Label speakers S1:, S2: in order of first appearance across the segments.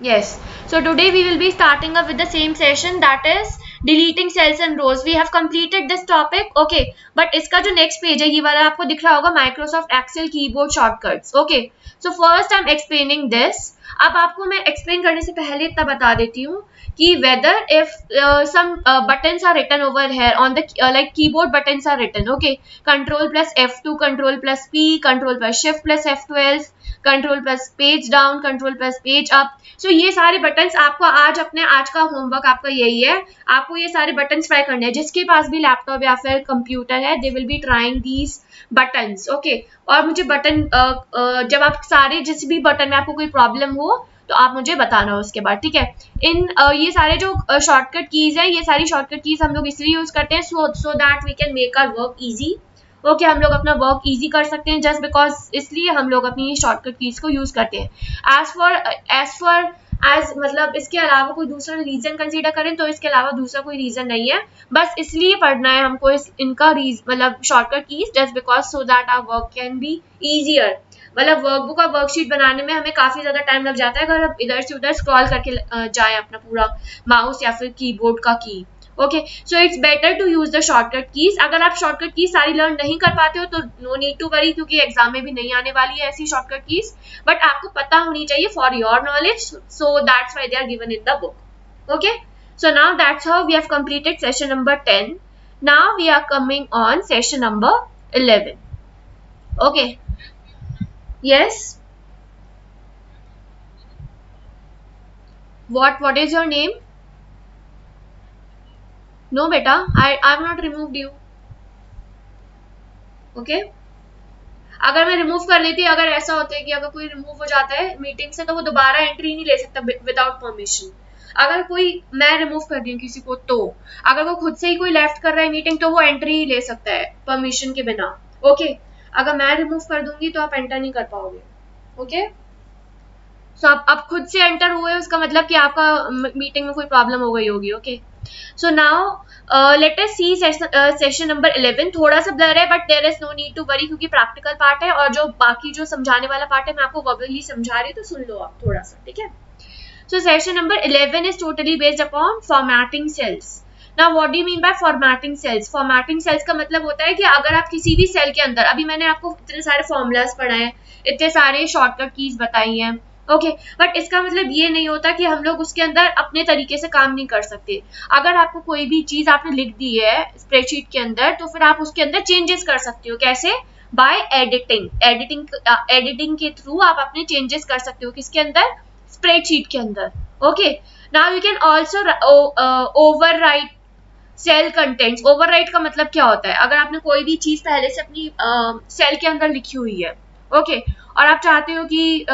S1: Yes. So today we will be starting up with the same session, that is deleting cells and rows. We have completed this topic. Okay. But इसका जो next page है ये वाला आपको दिख रहा होगा Microsoft Excel keyboard shortcuts. Okay. So first I'm explaining this. अब आपको मैं explain करने से पहले इतना बता देती हूँ कि whether if some buttons are written over here on the like keyboard buttons are written. Okay. Control plus F2, Control plus P, Control plus Shift plus F12, Control plus page down, Control plus page up. सो ये सारे buttons आपको आज का homework आपका यही है, आपको ये सारे बटन्स ट्राई करने हैं. जिसके पास भी लैपटॉप या फिर कंप्यूटर है they will be trying these buttons. Okay. और मुझे बटन जब आप सारे जिस भी बटन में आपको कोई प्रॉब्लम हो तो आप मुझे बताना उसके बाद. ठीक है. इन ये सारे जो शॉर्टकट कीज है, ये सारी शॉर्टकट कीज हम लोग इसलिए यूज करते हैं so that we can make our work easy. Okay. हम लोग अपना वर्क इजी कर सकते हैं जस्ट बिकॉज इसलिए हम लोग अपनी शॉर्टकट कीज को यूज करते हैं. एज मतलब इसके अलावा कोई दूसरा रीजन कंसीडर करें तो इसके अलावा दूसरा कोई रीजन नहीं है, बस इसलिए पढ़ना है हमको इनका मतलब shortcut keys just because so that our work can be easier. मतलब वर्कबुक और वर्कशीट बनाने में हमें काफी ज्यादा टाइम लग जाता है अगर हम इधर से उधर स्क्रॉल करके जाए अपना पूरा माउस या फिर कीबोर्ड का key. Okay. So it's better to use the shortcut keys. अगर आप शॉर्टकट कीज सारी लर्न नहीं कर पाते हो तो नो नीड टू वरी, क्योंकि एग्जाम में भी नहीं आने वाली है ऐसी शॉर्टकट कीज, बट आपको पता होनी चाहिए for your knowledge, so that's why they are given in the book. Okay. So now that's how we have completed session number 10. Now we are coming on session number 11. Okay. Yes. What is your name? No beta, I have not removed you. Okay. अगर मैं remove कर देती, अगर ऐसा होता है कि अगर कोई रिमूव हो जाता है मीटिंग से तो वो दोबारा एंट्री नहीं ले सकता विदाउट परमिशन. अगर कोई मैं रिमूव कर दी किसी को तो अगर वो खुद से ही कोई लेफ्ट कर रहा है मीटिंग तो वो एंट्री ले सकता है परमिशन के बिना. ओके. अगर मैं रिमूव कर दूंगी तो आप एंटर नहीं कर पाओगे. ओके. सो आप खुद से एंटर हुए उसका मतलब कि आपका मीटिंग में कोई प्रॉब्लम हो गई होगी. Okay. So now let us see session number 11. थोड़ा सा ब्लर है but there is no need to worry क्योंकि प्रैक्टिकल पार्ट है और जो बाकी जो समझाने वाला पार्ट है मैं आपको वर्बली समझा रही हूँ तो सुन लो आप थोड़ा सा. ठीक है. So session number 11 is totally based upon formatting cells. Now what do you mean by formatting cells? Formatting cells का मतलब होता है कि अगर आप किसी भी सेल के अंदर, अभी मैंने आपको इतने सारे फॉर्मूलाज पढ़ाए हैं, इतने सारे शॉर्टकट कीज बताई हैं. ओके. बट इसका मतलब ये नहीं होता कि हम लोग उसके अंदर अपने तरीके से काम नहीं कर सकते. अगर आपको कोई भी चीज आपने लिख दी है स्प्रेडशीट के अंदर तो फिर आप उसके अंदर चेंजेस कर सकते हो. कैसे? बाय एडिटिंग के थ्रू आप अपने चेंजेस कर सकते हो. किसके अंदर? स्प्रेडशीट के अंदर. Okay. Now you can also overwrite cell contents. Overwrite का मतलब क्या होता है? अगर आपने कोई भी चीज पहले से अपनी सेल के अंदर लिखी हुई है. ओके. और आप चाहते हो कि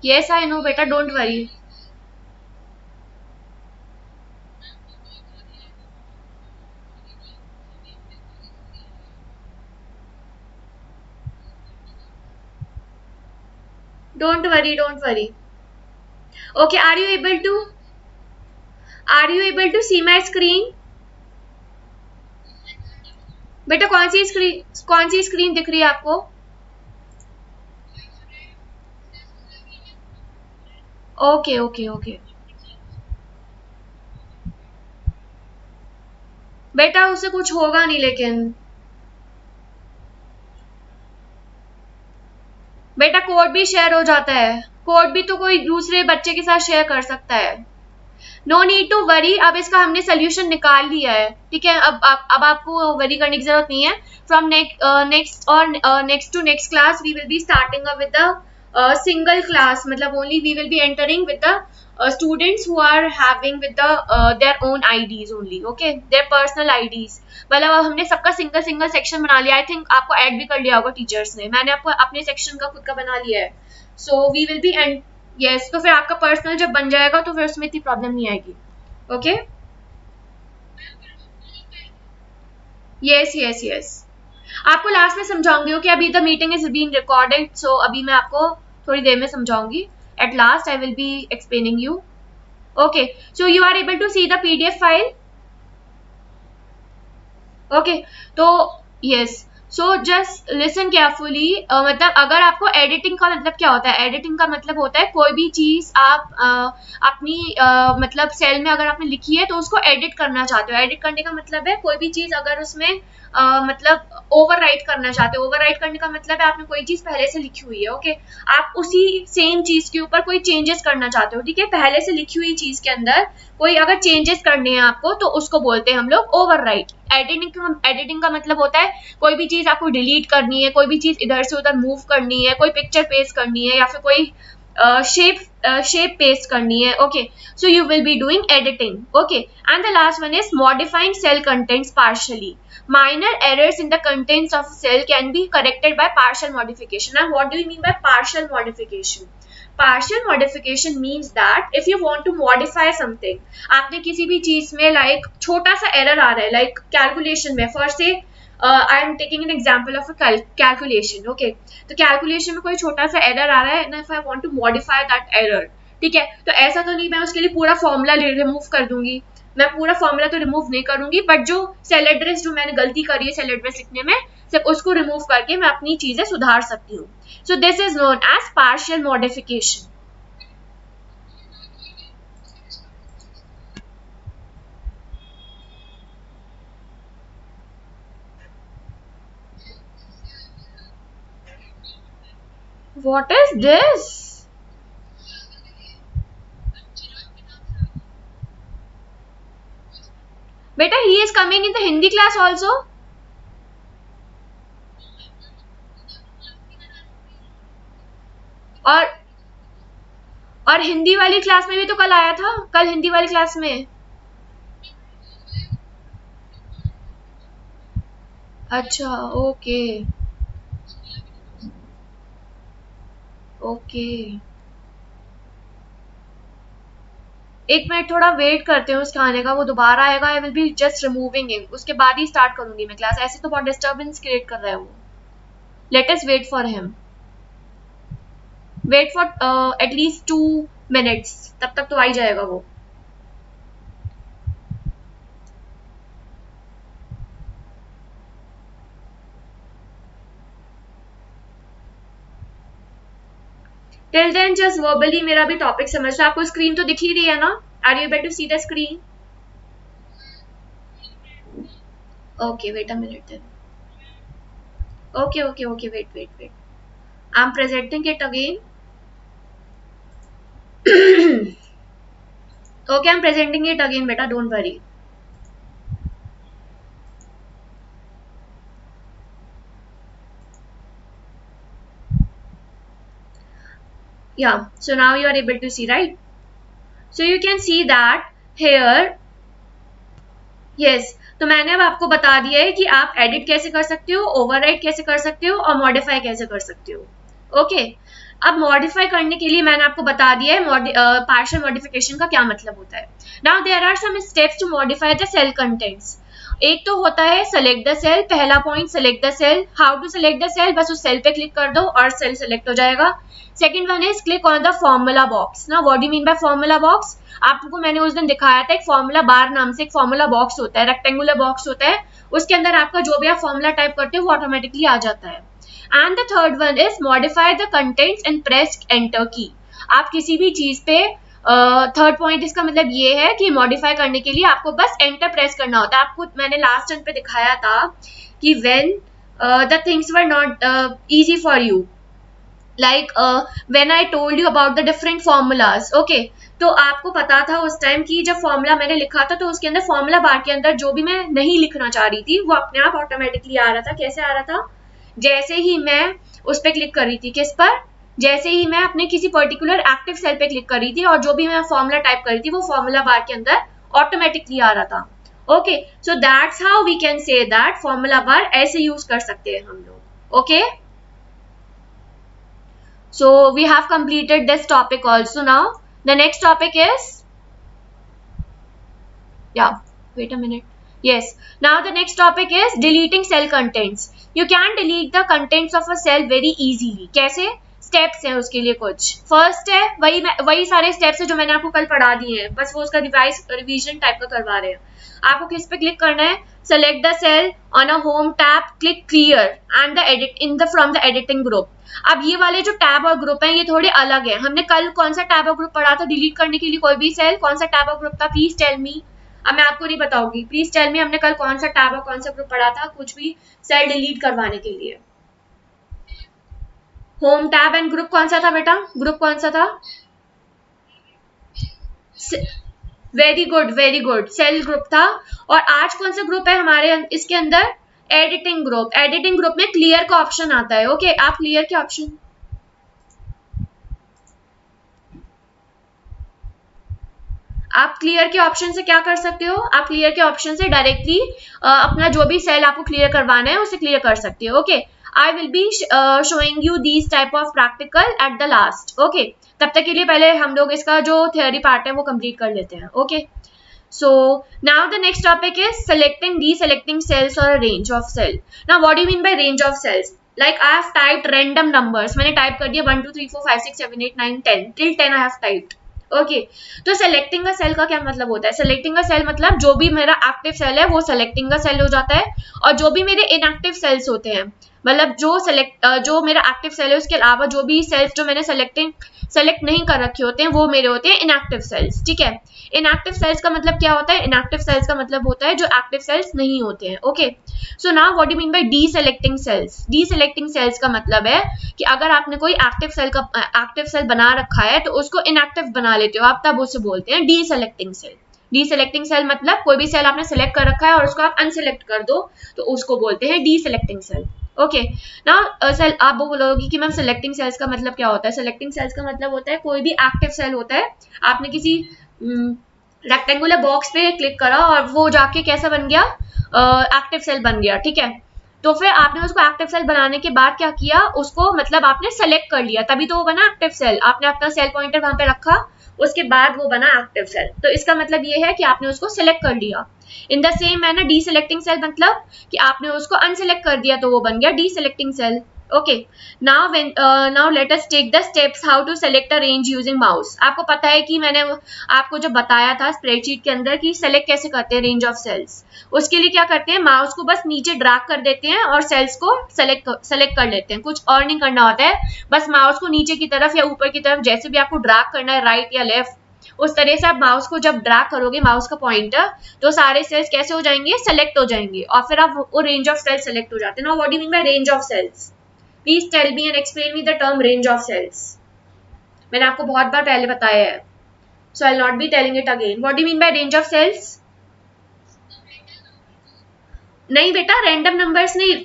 S1: yes, I know beta, don't worry. Don't worry, don't worry. Okay, are you able to see my screen? बेटा कौन सी स्क्रीन दिख रही है आपको? Okay okay okay. बेटा उससे कुछ होगा नहीं लेकिन बेटा कोड भी शेयर हो जाता है. कोड भी तो कोई दूसरे बच्चे के साथ शेयर कर सकता है. No need to worry. अब इसका हमने सोल्यूशन निकाल लिया है. ठीक है. अब आपको वरी करने की जरूरत नहीं है. From next to next class we will be starting up with the single class. मतलब only we will be entering with the students who are having with their own IDs only. Okay, their personal IDs. मतलब हमने सबका single single section बना लिया. I think आपको add भी कर लिया होगा टीचर्स ने. मैंने आपको अपने सेक्शन का खुद का बना लिया है. So we will be and yes. तो फिर आपका पर्सनल जब बन जाएगा तो फिर उसमें इतनी प्रॉब्लम नहीं आएगी. ओके. Yes yes yes. आपको लास्ट में समझाऊंगी. ओके. अभी the meeting is being recorded so अभी मैं आपको थोड़ी देर में समझाऊंगी. At last I will be explaining you. Okay, so you are able to see the PDF file. Okay, तो yes, so just listen carefully. मतलब अगर आपको एडिटिंग का मतलब क्या होता है, एडिटिंग का मतलब होता है कोई भी चीज आप अपनी मतलब सेल में अगर आपने लिखी है तो उसको एडिट करना चाहते हो. एडिट करने का मतलब है कोई भी चीज अगर उसमें मतलब ओवरराइट करना चाहते हो. ओवरराइट करने का मतलब है आपने कोई चीज पहले से लिखी हुई है. ओके, आप उसी सेम चीज के ऊपर कोई चेंजेस करना चाहते हो. ठीक है, पहले से लिखी हुई चीज के अंदर कोई अगर चेंजेस करने हैं आपको तो उसको बोलते हैं हम लोग ओवरराइट. एडिटिंग का मतलब होता है कोई भी चीज आपको डिलीट करनी है, कोई भी चीज इधर से उधर मूव करनी है, कोई पिक्चर पेस्ट करनी है या फिर कोई शेप पेस्ट करनी है. Okay, so you will be doing editing. Okay, and the last one is modifying cell contents partially. Minor errors in the contents of cell can be corrected by partial modification. Now what do you mean by partial modification? Partial modification means that if you want to modify something, आपने किसी भी चीज में like छोटा सा error आ रहा है, like calculation में first से I am taking an example of a calculation. Okay, तो calculation में कोई छोटा सा error आ रहा है and if I want to modify that error, ठीक है, तो ऐसा तो नहीं मैं उसके लिए पूरा फॉर्मूला रिमूव कर दूंगी. मैं पूरा फॉर्मूला तो रिमूव नहीं करूंगी, बट जो सेल एड्रेस जो मैंने गलती करी है सेल एड्रेस लिखने में, सिर्फ उसको रिमूव करके मैं अपनी चीजें सुधार सकती हूँ. So this is known as partial modification. What is this? Beta, he is coming in the Hindi class also. और हिंदी वाली क्लास में भी तो कल आया था, कल हिंदी वाली क्लास में. अच्छा, ओके ओके, एक मिनट थोड़ा वेट करते हैं उसके आने का, वो दोबारा आएगा. I will be just removing him, उसके बाद ही स्टार्ट करूंगी मैं क्लास. ऐसे तो बहुत डिस्टर्बेंस क्रिएट कर रहा है वो. Let us wait for him. Wait for at least 2 minutes, तब तक तो आ ही जाएगा वो. टिल देन जस्ट वर्बली मेरा भी टॉपिक समझ लो. आपको स्क्रीन तो दिख ही रही है ना? Are you able to see the screen? Okay, wait a minute then. Okay, wait. I'm presenting it again. Okay, I'm presenting it again, beta, don't worry. Yeah, so now you are able to see, right? So you can see that here, yes, तो मैंने अब आपको बता दिया है कि आप edit कैसे कर सकते हो, ओवरराइट कैसे कर सकते हो और मॉडिफाई कैसे कर सकते हो. ओके, अब मॉडिफाई करने के लिए मैंने आपको बता दिया है पार्शियल मॉडिफिकेशन का क्या मतलब होता है. Now there are some steps to modify the cell contents. एक तो होता है सेलेक्ट द सेल. पहला point select the cell. How to select the cell? बस उस सेल पे क्लिक कर दो और सेल सेलेक्ट हो जाएगा. Second one is click on the formula box. ना what do you mean by formula box? आपको मैंने उस दिन दिखाया था एक फॉर्मूला बार नाम से एक फॉर्मूला बॉक्स होता है, रेक्टेंगुलर बॉक्स होता है. उसके अंदर आपका जो भी आप फॉर्मूला टाइप करते हो वो ऑटोमेटिकली आ जाता है. And the third one is modify the contents and press enter की. आप किसी भी चीज पे थर्ड पॉइंट इसका मतलब ये है कि मॉडिफाई करने के लिए आपको बस एंटर प्रेस करना होता है. आपको मैंने लास्ट टाइम पे दिखाया था कि when the things were not easy for you, like when I told you about the different formulas. Okay, तो आपको पता था उस टाइम कि जब फॉर्मूला मैंने लिखा था तो उसके अंदर फॉर्मूला बार के अंदर जो भी मैं नहीं लिखना चाह रही थी वो अपने आप ऑटोमेटिकली आ रहा था. कैसे आ रहा था? जैसे ही मैं उस पर क्लिक कर रही थी. किस पर? जैसे ही मैं अपने किसी पर्टिकुलर एक्टिव सेल पे क्लिक कर रही थी और जो भी मैं फॉर्मूला टाइप कर रही थी वो फॉर्मूला बार के अंदर ऑटोमेटिकली आ रहा था. Okay, so that's how we can say that formula bar ऐसे यूज कर सकते हैं हम लोग. Okay, so we have completed this topic also. Now the next topic is, yeah, wait a minute, yes, now the next topic is deleting cell contents. You can delete the contents of a cell very easily. कैसे? Steps हैं उसके लिए कुछ। First है वही सारे steps है जो मैंने आपको कल पढ़ा दिए हैं, बस वो उसका रिवीजन टाइप का करवा रहे हैं। आपको किस पे क्लिक करना है, select the cell on a home tab, click clear and the edit in the from the editing group. अब ये वाले जो टैब और ग्रुप हैं ये थोड़े अलग है। हमने कल कौन सा टैब और ग्रुप पढ़ा था डिलीट करने के लिए कोई भी सेल, कौन सा टैब और ग्रुप था, प्लीज टेल मी। अब मैं आपको नहीं बताऊंगी, प्लीज टेल मी हमने कल कौन सा टैब और कौन सा ग्रुप पढ़ा था कुछ भी सेल डिलीट करवाने के लिए। होम टैब एंड ग्रुप कौन सा था बेटा, ग्रुप कौन सा था? Very good very good, cell group था। और आज कौन सा ग्रुप है हमारे इसके अंदर, एडिटिंग ग्रुप। एडिटिंग ग्रुप में क्लियर का ऑप्शन आता है। ओके आप क्लियर के ऑप्शन, आप क्लियर के ऑप्शन से क्या कर सकते हो, आप क्लियर के ऑप्शन से डायरेक्टली अपना जो भी सेल आपको क्लियर करवाना है उसे क्लियर कर सकते हो। Okay I will be showing you these type of practical at the last. Okay तब तक के लिए पहले हम लोग इसका जो थ्योरी पार्ट है वो कंप्लीट कर लेते हैं। Okay so now the next topic is selecting deselecting cells or a range of cell. Now what do you mean by range of cells? Like I have typed random numbers, मैंने type कर दिया 1 2 3 4 5 6 7 8 9 10 till 10 I have typed. Okay तो selecting अ cell का क्या मतलब होता है, selecting अ cell मतलब जो भी मेरा एक्टिव सेल है वो सेलेक्टिंग अ सेल हो जाता है, और जो भी मेरे इनएक्टिव सेल्स होते हैं मतलब जो मेरा एक्टिव सेल है उसके अलावा जो भी सेल्स जो मैंने सेलेक्ट नहीं कर रखे होते हैं वो मेरे होते हैं इनएक्टिव सेल्स। ठीक है, इनएक्टिव सेल्स का मतलब क्या होता है, इनएक्टिव सेल्स का मतलब होता है जो एक्टिव सेल्स नहीं होते हैं। Okay so now what do mean by deselecting cells. Deselecting cells का मतलब है कि अगर आपने कोई एक्टिव सेल बना रखा है तो उसको इनएक्टिव बना लेते हो आप, तब उसे बोलते हैं डीसेलेक्टिंग सेल। डीसेलेक्टिंग सेल मतलब कोई भी सेल आपने सेलेक्ट कर रखा है और उसको आप अनसेलेक्ट कर दो तो उसको बोलते हैं डीसेलेक्टिंग सेल। ओके नाउ सेल आप वो बोलोगे कि मैम सेलेक्टिंग सेल्स का मतलब क्या होता है, सेलेक्टिंग सेल्स का मतलब होता है कोई भी एक्टिव सेल होता है, आपने किसी रेक्टेंगुलर बॉक्स पे क्लिक करा और वो जाके कैसा बन गया, एक्टिव सेल बन गया। ठीक है, तो फिर आपने उसको एक्टिव सेल बनाने के बाद क्या किया, उसको मतलब आपने सेलेक्ट कर लिया तभी तो वो बना एक्टिव सेल। आपने अपना सेल पॉइंटर वहां पे रखा उसके बाद वो बना एक्टिव सेल, तो इसका मतलब ये है कि आपने उसको सेलेक्ट कर लिया। In the same manner deselecting cell मतलब कि आपने उसको अनसेलेक्ट कर दिया तो वो बन गया deselecting cell. Okay now let us take the steps how to select a range using mouse. आपको पता है कि मैंने आपको जो बताया था स्प्रेडशीट के अंदर कि सेलेक्ट कैसे करते हैं रेंज ऑफ सेल्स, उसके लिए क्या करते हैं, माउस को बस नीचे ड्रैग कर देते हैं और सेल्स को सेलेक्ट कर लेते हैं। कुछ और नहीं करना होता है, बस माउस को नीचे की तरफ या ऊपर की तरफ जैसे भी आपको ड्रैग करना है, राइट या लेफ्ट, उस तरह से आप माउस को जब ड्रैग करोगे माउस का पॉइंटर तो सारे सेल्स कैसे हो जाएंगे, सेलेक्ट हो जाएंगे और फिर आप वो रेंज ऑफ सेल्स सेलेक्ट हो जाते हैं। Now what do you mean by range of cells, please tell me and explain me the term range of cells. मैंने आपको बहुत बार पहले बताया है, so I will not be telling it again. What do you mean by range of cells? नहीं बेटा random numbers नहीं,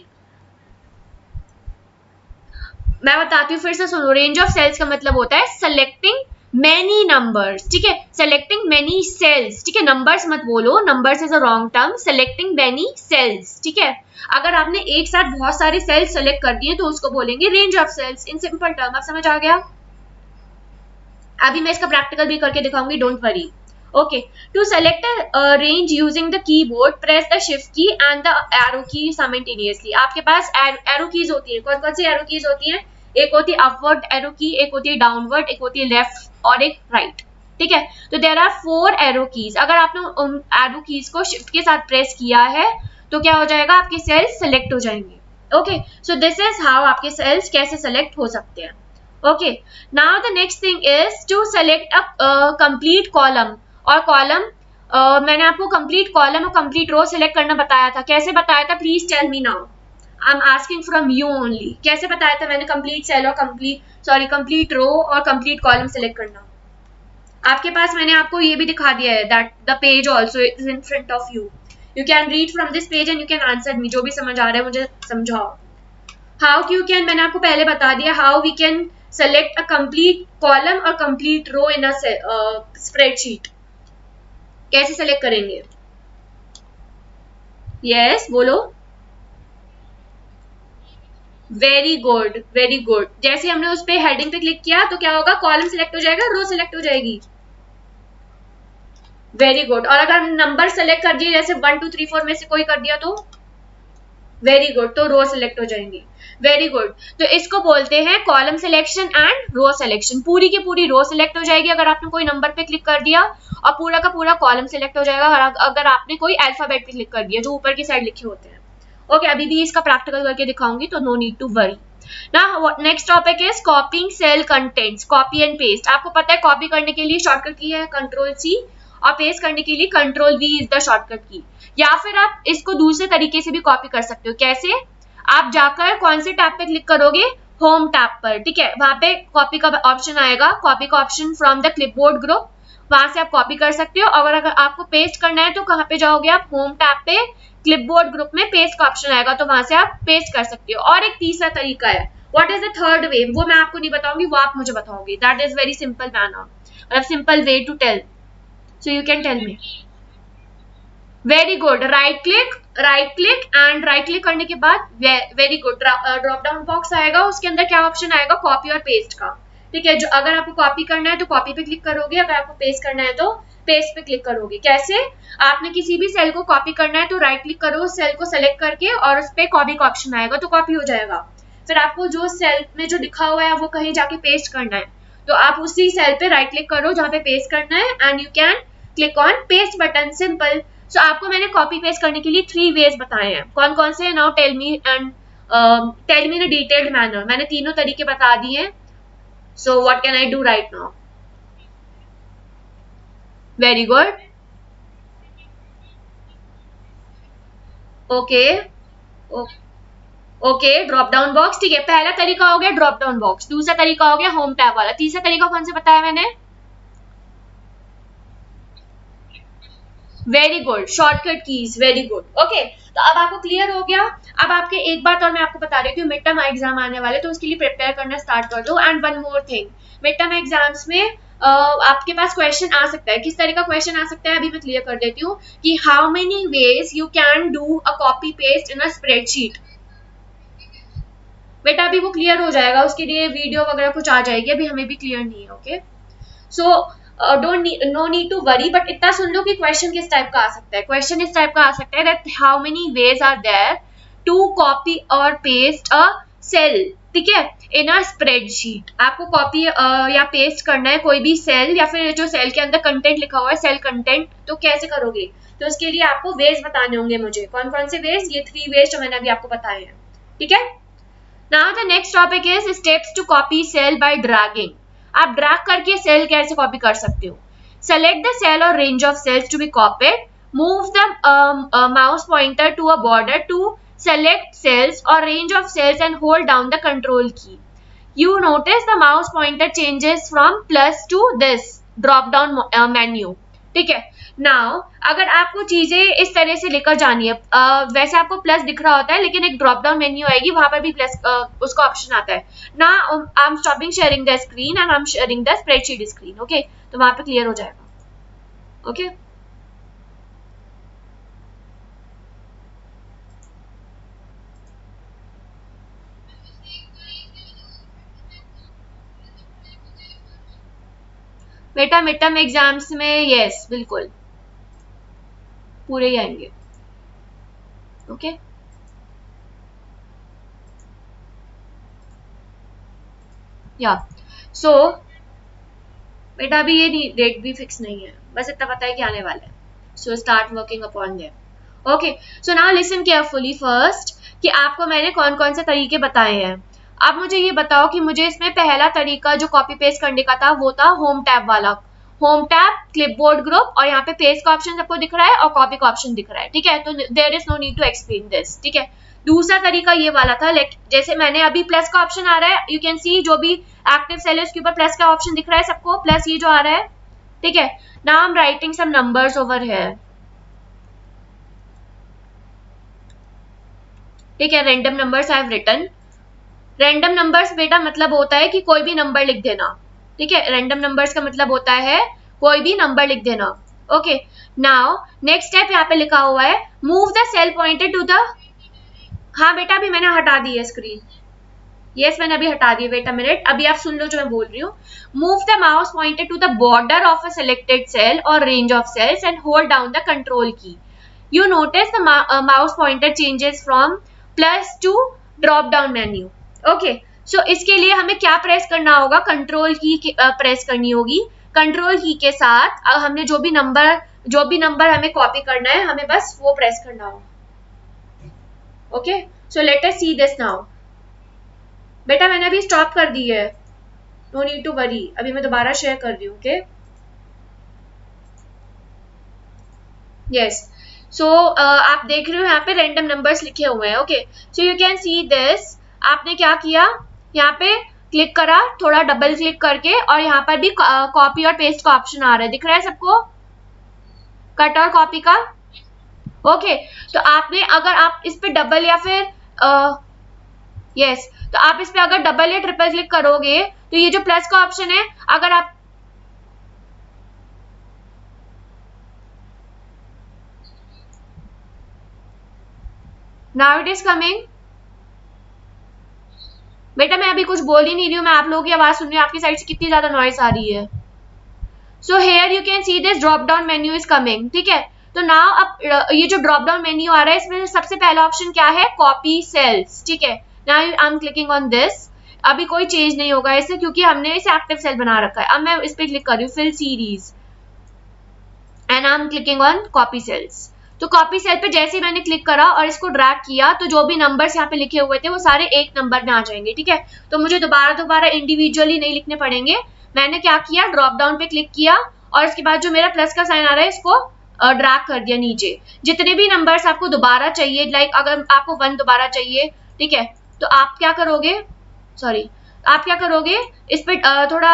S1: मैं बताती हूँ फिर से सुनो। रेंज ऑफ सेल्स का मतलब होता है सेलेक्टिंग मेनी नंबर्स। ठीक है, सेलेक्टिंग मेनी सेल्स। ठीक है, नंबर्स मत बोलो, numbers is a wrong term, selecting many cells. ठीक है, अगर आपने एक साथ बहुत सारे सेल्स सेलेक्ट कर दिए तो उसको बोलेंगे range of cells in simple term. आप समझ आ गया? अभी मैं इसका प्रैक्टिकल भी करके दिखाऊंगी, don't worry. Okay to select range using the keyboard press the shift key and the arrow key simultaneously. आपके पास एरो कीज होती है, कौन कौन सी एरो कीज होती है, एक होती है अपवर्ड एरो की, एक होती है डाउनवर्ड, एक होती है लेफ्ट और एक राइट। ठीक है, तो देयर आर 4 एरो कीज। अगर आपने उन एरो कीज को शिफ्ट के साथ प्रेस किया है तो क्या हो जाएगा, आपके सेल्स सेलेक्ट हो जाएंगे। Okay so this is how आपके सेल्स कैसे सेलेक्ट हो सकते हैं। Okay now the next thing is to select a complete column और कॉलम। मैंने आपको कंप्लीट कॉलम और कंप्लीट रो सेलेक्ट करना बताया था, कैसे बताया था, please tell me now, I am asking from you only. कैसे बताया था मैंने कंप्लीट सेल और कंप्लीट रो और कंप्लीट कॉलम सेलेक्ट करना? आपके पास मैंने आपको ये भी दिखा दिया है that the page also is in front of you, you can read from this page and you can answer me. जो भी समझ आ रहा है मुझे समझाओ। हाउ यू कैन, मैंने आपको पहले बता दिया how we can select a complete column और complete row in a spreadsheet. कैसे सेलेक्ट करेंगे? यस बोलो। वेरी गुड वेरी गुड, जैसे हमने उस पे हेडिंग पे क्लिक किया तो क्या होगा, कॉलम सिलेक्ट हो जाएगा, रो सिलेक्ट हो जाएगी। वेरी गुड, और अगर नंबर सेलेक्ट कर दिए जैसे 1 2 3 4 में से कोई कर दिया तो वेरी गुड, तो रो सिलेक्ट हो जाएंगी। Very good. तो इसको बोलते हैं column selection and row selection. पूरी की पूरी रो सिलेक्ट हो जाएगी अगर आपने कोई नंबर पे क्लिक कर दिया, और पूरा का पूरा कॉलम सिलेक्ट हो जाएगा अगर आपने कोई अल्फाबेट पे क्लिक कर दिया जो ऊपर की साइड लिखे होते हैं। ओके, अभी भी इसका प्रैक्टिकल करके दिखाऊंगी, तो नो नीड टू वरी। ना next topic is copying cell contents, copy and paste. आपको पता है कॉपी करने के लिए शॉर्टकट की है कंट्रोल सी, और पेस्ट करने के लिए control we is the shortcut की। या फिर आप इसको दूसरे तरीके से भी कॉपी कर सकते हो। कैसे? आप जाकर कौन से टैब पे क्लिक करोगे? होम टैब पर, ठीक है। वहां पे कॉपी का ऑप्शन आएगा, कॉपी का option from the clipboard group, वहां से आप कॉपी कर सकते हो। और अगर आपको पेस्ट करना है तो कहाँ पे जाओगे आप? होम टैब पे क्लिपबोर्ड ग्रुप में पेस्ट का ऑप्शन आएगा, तो वहां से आप पेस्ट कर सकते हो। और एक तीसरा तरीका है, what is the third way, वो मैं आपको नहीं बताऊंगी, वो आप मुझे बताओगे। That is very simple manner, मतलब simple way to tell, so you can tell me. Very good, right click and right click करने के बाद very good, drop down box आएगा, उसके अंदर क्या ऑप्शन आएगा? कॉपी और पेस्ट का, ठीक है। जो अगर आपको कॉपी करना है तो कॉपी पे क्लिक करोगे, अगर आपको पेस्ट करना है तो पेस्ट पे क्लिक करोगे। कैसे? आपने किसी भी सेल को कॉपी करना है तो राइट क्लिक करो, उस सेल को सेलेक्ट करके, और उस पे कॉपी का ऑप्शन आएगा तो कॉपी हो जाएगा। फिर आपको जो सेल में जो लिखा हुआ है वो कहीं जाके पेस्ट करना है, तो आप उसी सेल पे राइट क्लिक करो जहाँ पे पेस्ट करना है, and you can click on paste button, simple. So आपको मैंने कॉपी पेस्ट करने के लिए 3 वेज बताए हैं। कौन कौन से? Now tell me and tell me in a detailed manner. मैंने तीनों तरीके बता दिए हैं। So what can I do right now? Very good, okay okay, drop down box, ठीक है। पहला तरीका हो गया ड्रॉप डाउन बॉक्स, दूसरा तरीका हो गया होम टैब वाला, तीसरा तरीका कौन सा बताया मैंने? Very good, shortcut keys, very good. Okay, तो अब आपको क्लियर हो गया। अब आपके एक बात और मैं आपको बता रही हूँ, मिड टर्म एग्जाम आने वाले, तो उसके लिए प्रिपेयर करना स्टार्ट कर दो। And one more thing, mid term exams में आपके पास क्वेश्चन आ सकता है। किस तरह का क्वेश्चन आ सकता है अभी मैं क्लियर कर देती हूँ, कि how many ways you can do a copy paste in a spreadsheet. बेटा अभी वो क्लियर हो जाएगा, उसके लिए वीडियो वगैरह कुछ आ जाएगी, अभी हमें भी क्लियर नहीं है। Okay, so don't no need to worry, but इतना सुन लो कि क्वेश्चन किस टाइप का आ सकता है। क्वेश्चन इस टाइप का आ सकता है that how many ways are there to copy और पेस्ट अ सेल, ठीक है, इन अ स्प्रेडशीट। आपको कॉपी या पेस्ट करना है कोई भी सेल, या फिर जो सेल के अंदर कंटेंट लिखा हुआ है सेल कंटेंट, तो कैसे करोगे? तो उसके लिए आपको वेज बताने होंगे मुझे। कौन कौन से वेज? ये 3 वेज जो मैंने अभी आपको बताए हैं, ठीक है। Now the next topic is steps to copy cell by dragging. आप ड्रैग करके सेल कैसे कॉपी कर सकते हो? Select the cell or range of cells to be copied. Move the mouse pointer to a border to select cells or range of cells and hold down the control key. You notice the mouse pointer changes from plus to this drop down menu. ठीक है। Now अगर आपको चीजें इस तरह से लेकर जानी है, वैसे आपको प्लस दिख रहा होता है, लेकिन एक ड्रॉप डाउन मेन्यू आएगी, वहां पर भी प्लस उसका ऑप्शन आता है ना। I am stopping sharing the screen and I am sharing the spreadsheet screen. Okay, तो वहां पे क्लियर हो जाएगा। ओके, बेटा मिड टर्म एग्जाम्स में यस बिल्कुल पूरे ही आएंगे। ओके, या सो बेटा अभी ये डेट भी फिक्स नहीं है, बस इतना पता है कि आने वाला है। So start working upon them. Okay, so now listen carefully first, कि आपको मैंने कौन कौन से तरीके बताए हैं। अब मुझे ये बताओ कि मुझे इसमें पहला तरीका जो कॉपी पेस्ट करने का था वो था होम टैब वाला। होम टैब, क्लिपबोर्ड ग्रुप, और यहाँ पे पेस्ट का ऑप्शन सबको दिख रहा है और कॉपी का ऑप्शन दिख रहा है, ठीक है। तो there is no need to explain this, ठीक है। दूसरा तरीका ये वाला था, जैसे मैंने अभी प्लस का ऑप्शन आ रहा है, यू कैन सी जो भी एक्टिव सेल है उसके ऊपर प्लस का ऑप्शन दिख रहा है सबको, प्लस ये जो आ रहा है, ठीक है। Now I am writing some numbers over here, ठीक है। Random numbers I have written. Random numbers बेटा मतलब होता है कि कोई भी नंबर लिख देना, ठीक है। रैंडम नंबर्स का मतलब होता है कोई भी नंबर लिख देना। ओके, नाउ नेक्स्ट स्टेप यहाँ पे लिखा हुआ है move the cell pointed to the, हाँ बेटा अभी मैंने हटा दी है स्क्रीन, यस मैंने अभी हटा दी, वेट अ मिनट, अभी आप सुन लो जो मैं बोल रही हूँ। Move the mouse pointed to the border of a selected cell और range of cells and hold down the control key. You notice the mouse pointer changes from plus to drop down menu. Okay, so इसके लिए हमें क्या press करना होगा, control की press करनी होगी। कंट्रोल की के साथ हमने जो भी नंबर हमें कॉपी करना है, हमें बस वो प्रेस करना होगा। Okay, so let us see this now. बेटा मैंने अभी स्टॉप कर दी है, नो नीड टू वरी, अभी मैं दोबारा शेयर कर रही हूँ। ओके, यस, सो आप देख रहे हो यहाँ पे रैंडम नंबर्स लिखे हुए हैं। Okay, so you can see this. आपने क्या किया, यहाँ पे क्लिक करा, थोड़ा डबल क्लिक करके, और यहाँ पर भी कॉपी और पेस्ट का ऑप्शन आ रहा है, दिख रहा है सबको, कट और कॉपी का। ओके, तो आपने अगर आप इस पे डबल या फिर यस, तो आप इस पे अगर डबल या ट्रिपल क्लिक करोगे तो ये जो प्लस का ऑप्शन है, अगर आप नाउ इट इज कमिंग। बेटा मैं अभी कुछ बोल ही नहीं रही हूँ, मैं आप लोगों की आवाज सुन रही हूँ, आपकी साइड से कितनी ज्यादा नॉइस आ रही है। So here you can see this drop down menu is coming, ठीक है। तो नाउ अब ये जो ड्रॉप डाउन मेन्यू आ रहा है, इसमें सबसे पहला ऑप्शन क्या है, कॉपी सेल्स, ठीक है। Now I am clicking on this. अभी कोई चेंज नहीं होगा इससे, क्योंकि हमने इसे एक्टिव सेल बना रखा है। अब मैं इस पे क्लिक कर रही हूँ, fill series, and I am clicking on copy cells. तो कॉपी सेल पे जैसे ही मैंने क्लिक करा और इसको ड्रैग किया, तो जो भी नंबर्स यहाँ पे लिखे हुए थे वो सारे एक नंबर में आ जाएंगे, ठीक है। तो मुझे दोबारा इंडिविजुअली नहीं लिखने पड़ेंगे। मैंने क्या किया, ड्रॉप डाउन पे क्लिक किया, और इसके बाद जो मेरा प्लस का साइन आ रहा है, इसको ड्रैग कर दिया नीचे। जितने भी नंबर्स आपको दोबारा चाहिए, लाइक अगर आपको 1 दोबारा चाहिए, ठीक है, तो आप क्या करोगे, सॉरी, आप क्या करोगे, इस पे थोड़ा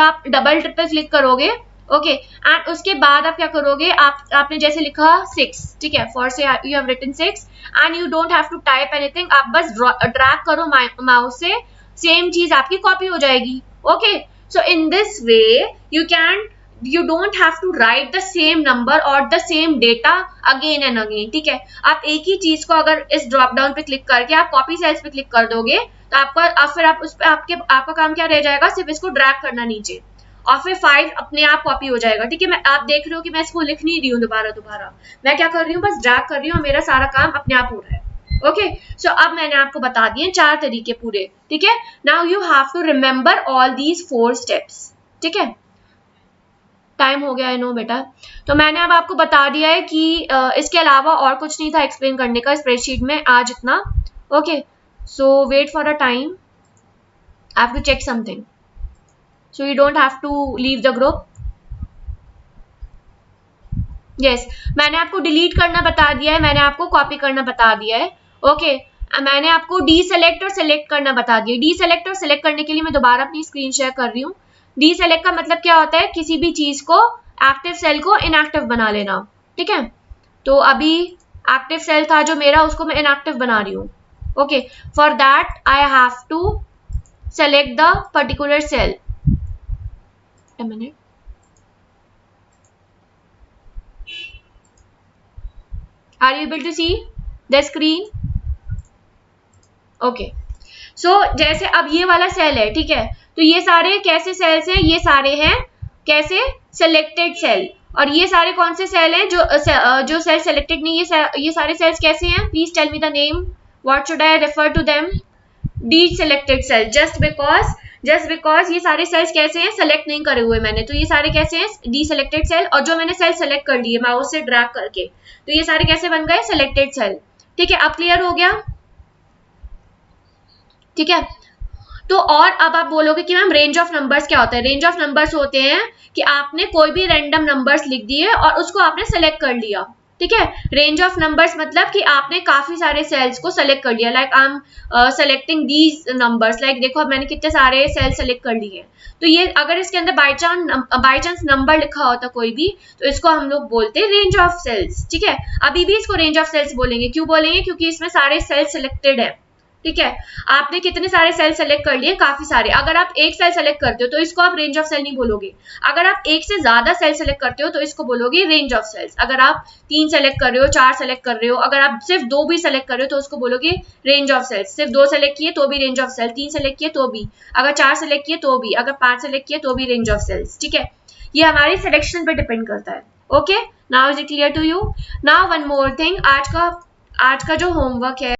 S1: आप डबल ट्रिपल क्लिक करोगे। ओके, एंड उसके बाद आप क्या करोगे, आपने जैसे लिखा 6, ठीक है, for say you have written 6, and you don't have to type anything, आप बस ड्रैग करो माउस से, सेम चीज आपकी कॉपी हो जाएगी। Okay, so in this way you don't have to write the same number or the same data again and again, ठीक है। आप एक ही चीज को अगर इस ड्रॉप डाउन पे क्लिक करके आप कॉपी सेल्स पे क्लिक कर दोगे, तो फिर आप उस पे आपका काम क्या रह जाएगा, सिर्फ इसको ड्रैग करना नीचे, और फिर 5 अपने आप कॉपी हो जाएगा, ठीक है। आप देख रहे हो कि मैं इसको लिख नहीं रही हूँ दोबारा, मैं क्या कर रही हूँ, बस ड्रैग कर रही हूँ, मेरा सारा काम अपने आप हो रहा है। ओके, सो अब मैंने आपको बता दिए 4 तरीके पूरे, ठीक है। Now you have to remember all these 4 steps, ठीक है। टाइम हो गया है, नो बेटा। तो मैंने अब आपको बता दिया है कि इसके अलावा और कुछ नहीं था एक्सप्लेन करने का स्प्रेडशीट में आज इतना। Okay, so wait for a time, I have to check something, so you don't have to leave the group. Yes, मैंने आपको डिलीट करना बता दिया है, मैंने आपको कॉपी करना बता दिया है। ओके, मैंने आपको डी सेलेक्ट और सेलेक्ट करना बता दिया। डी सेलेक्ट और सेलेक्ट करने के लिए मैं दोबारा अपनी स्क्रीन शेयर कर रही हूँ। डी सेलेक्ट का मतलब क्या होता है, किसी भी चीज को, एक्टिव सेल को इनएक्टिव बना लेना, ठीक है। तो अभी एक्टिव सेल था जो मेरा, उसको मैं इनएक्टिव बना रही हूँ। Okay, for that I have to select the particular cell. a minute, are you able to see the screen? Okay, so जैसे अब ये वाला सेल है, ठीक है, तो ये सारे कैसे सेल्स हैं, ये सारे हैं कैसे, सिलेक्टेड सेल। और ये सारे कौन से सेल हैं, जो सेल सिलेक्टेड नहीं, ये सारे सेल्स कैसे हैं, please tell me the name, what should I refer to them, the selected cell, just because ये सारे सेल्स कैसे हैं, सेलेक्ट नहीं करे हुए मैंने, तो ये सारे कैसे हैं, डी सिलेक्टेड सेल। और जो मैंने सेल सेलेक्ट कर लिए माउस से ड्रैग करके, तो ये सारे कैसे बन गए, सिलेक्टेड सेल, ठीक है। अब क्लियर हो गया, ठीक है। तो और अब आप बोलोगे कि मैम रेंज ऑफ नंबर्स क्या होता है। रेंज ऑफ नंबर्स होते हैं कि आपने कोई भी रैंडम नंबर्स लिख दिए और उसको आपने सेलेक्ट कर लिया, ठीक है। रेंज ऑफ नंबर्स मतलब कि आपने काफी सारे सेल्स को सेलेक्ट कर लिया, like I am selecting these numbers, like देखो अब मैंने कितने सारे सेल सेलेक्ट कर लिए। तो ये अगर इसके अंदर बाई चांस नंबर लिखा होता कोई भी, तो इसको हम लोग बोलते हैं रेंज ऑफ सेल्स, ठीक है। अभी भी इसको रेंज ऑफ सेल्स बोलेंगे, क्यों बोलेंगे, क्योंकि इसमें सारे सेल सेलेक्टेड है, ठीक है। आपने कितने सारे सेल सेलेक्ट कर लिए, काफी सारे। अगर आप एक सेल सेलेक्ट करते हो तो इसको आप रेंज ऑफ सेल नहीं बोलोगे। अगर आप एक से ज्यादा सेल सेलेक्ट करते हो तो इसको बोलोगे रेंज ऑफ सेल्स। अगर आप 3 सेलेक्ट कर रहे हो, 4 सेलेक्ट कर रहे हो, अगर आप सिर्फ 2 भी सेलेक्ट कर रहे हो तो उसको बोलोगे रेंज ऑफ सेल्स। सिर्फ 2 सेलेक्ट किए तो भी रेंज ऑफ सेल, 3 सेलेक्ट किए तो भी, अगर 4 सेलेक्ट किए तो भी, अगर 5 सेलेक्ट किए तो भी रेंज ऑफ सेल्स, ठीक है। ये हमारी सिलेक्शन पे डिपेंड करता है। Okay, now is it clear to you. Now one more thing, आज का जो होमवर्क है